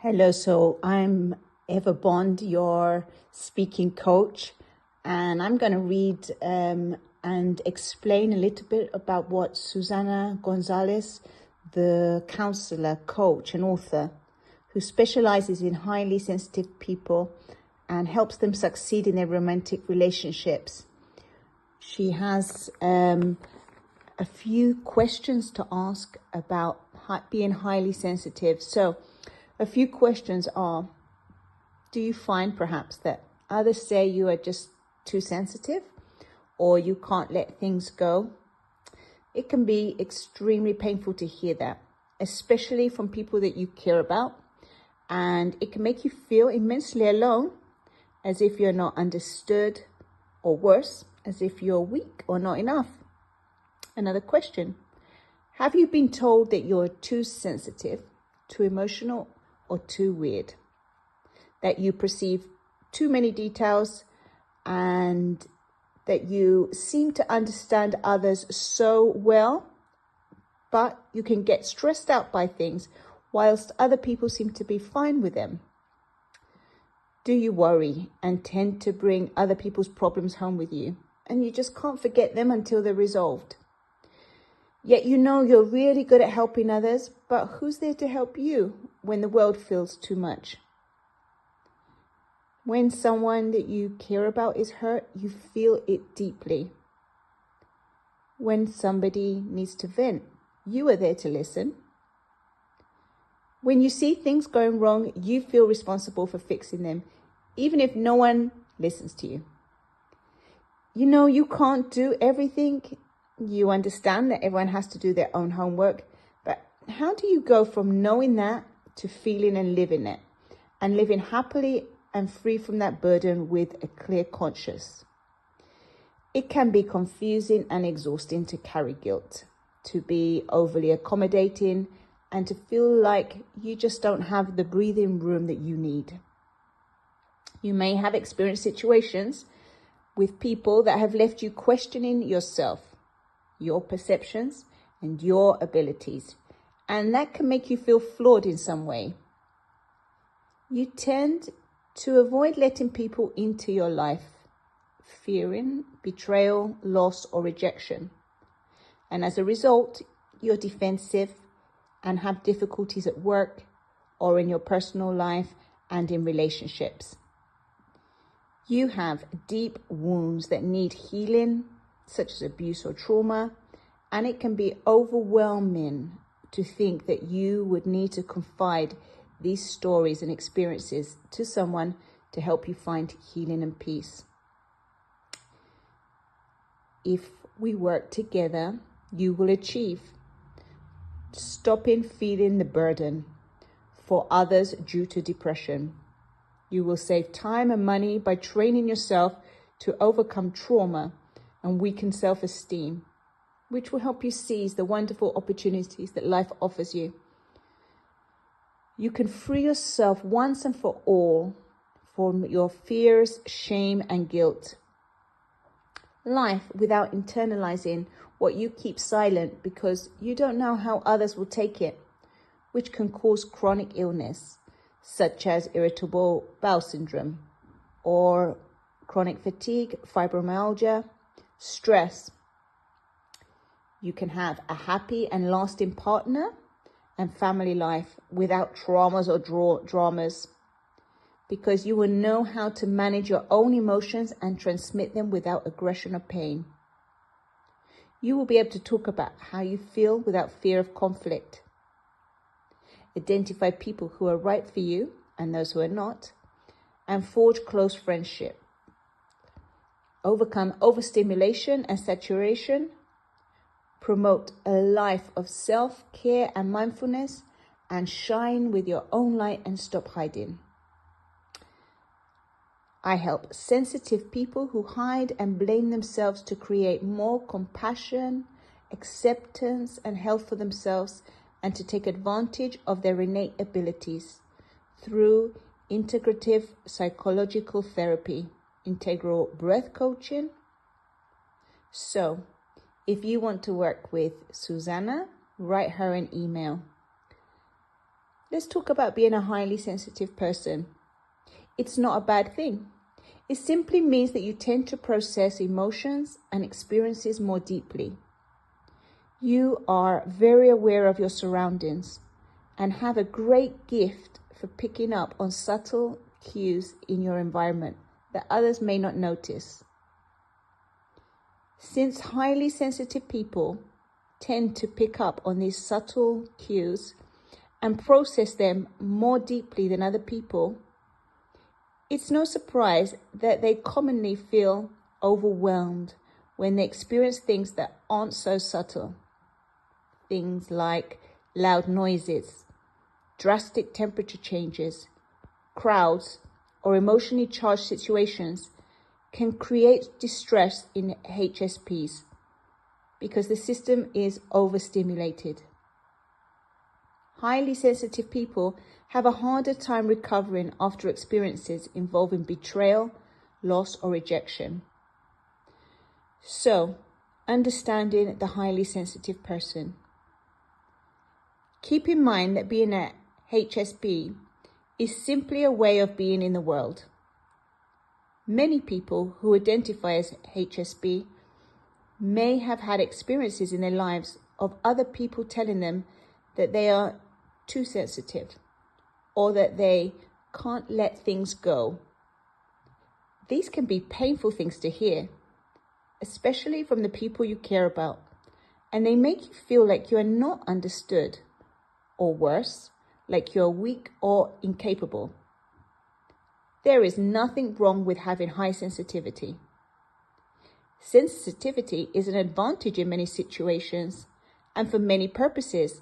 Hello, so I'm Eva Bond, your speaking coach, and I'm going to read and explain a little bit about what Susana Gonzalez, the counselor, coach, and author, who specializes in highly sensitive people and helps them succeed in their romantic relationships. She has a few questions to ask about being highly sensitive. So a few questions are, do you find perhaps that others say you are just too sensitive or you can't let things go? It can be extremely painful to hear that, especially from people that you care about. And it can make you feel immensely alone, as if you're not understood, or worse, as if you're weak or not enough. Another question, have you been told that you're too sensitive, too emotional, or too weird? That you perceive too many details and that you seem to understand others so well, but you can get stressed out by things whilst other people seem to be fine with them? Do you worry and tend to bring other people's problems home with you and you just can't forget them until they're resolved? Yet you know you're really good at helping others, but who's there to help you when the world feels too much? When someone that you care about is hurt, you feel it deeply. When somebody needs to vent, you are there to listen. When you see things going wrong, you feel responsible for fixing them, even if no one listens to you. You know you can't do everything. You understand that everyone has to do their own homework, but how do you go from knowing that to feeling and living it, and living happily and free from that burden with a clear conscience? It can be confusing and exhausting to carry guilt, to be overly accommodating, and to feel like you just don't have the breathing room that you need. You may have experienced situations with people that have left you questioning yourself, your perceptions, and your abilities, and that can make you feel flawed in some way. You tend to avoid letting people into your life, fearing betrayal, loss, or rejection. And as a result, you're defensive and have difficulties at work or in your personal life and in relationships. You have deep wounds that need healing, such as abuse or trauma, and it can be overwhelming to think that you would need to confide these stories and experiences to someone to help you find healing and peace. If we work together, you will achieve stopping feeling the burden for others due to depression. You will save time and money by training yourself to overcome trauma and weaken self-esteem, which will help you seize the wonderful opportunities that life offers you. You can free yourself once and for all from your fears, shame, and guilt. Life without internalizing what you keep silent because you don't know how others will take it, which can cause chronic illness, such as irritable bowel syndrome, or chronic fatigue, fibromyalgia, stress. You can have a happy and lasting partner and family life without traumas or dramas, because you will know how to manage your own emotions and transmit them without aggression or pain. You will be able to talk about how you feel without fear of conflict. Identify people who are right for you and those who are not, and forge close friendship. Overcome overstimulation and saturation. Promote a life of self-care and mindfulness, and shine with your own light and stop hiding. I help sensitive people who hide and blame themselves to create more compassion, acceptance, and health for themselves, and to take advantage of their innate abilities through integrative psychological therapy, integral breath coaching. So, if you want to work with Susana, write her an email. Let's talk about being a highly sensitive person. It's not a bad thing. It simply means that you tend to process emotions and experiences more deeply. You are very aware of your surroundings and have a great gift for picking up on subtle cues in your environment that others may not notice. Since highly sensitive people tend to pick up on these subtle cues and process them more deeply than other people, it's no surprise that they commonly feel overwhelmed when they experience things that aren't so subtle. Things like loud noises, drastic temperature changes, crowds, or emotionally charged situations can create distress in HSPs because the system is overstimulated. Highly sensitive people have a harder time recovering after experiences involving betrayal, loss, or rejection. So, understanding the highly sensitive person. Keep in mind that being a HSP is simply a way of being in the world. Many people who identify as HSP may have had experiences in their lives of other people telling them that they are too sensitive or that they can't let things go. These can be painful things to hear, especially from the people you care about, and they make you feel like you are not understood, or worse, like you're weak or incapable. There is nothing wrong with having high sensitivity. Sensitivity is an advantage in many situations and for many purposes,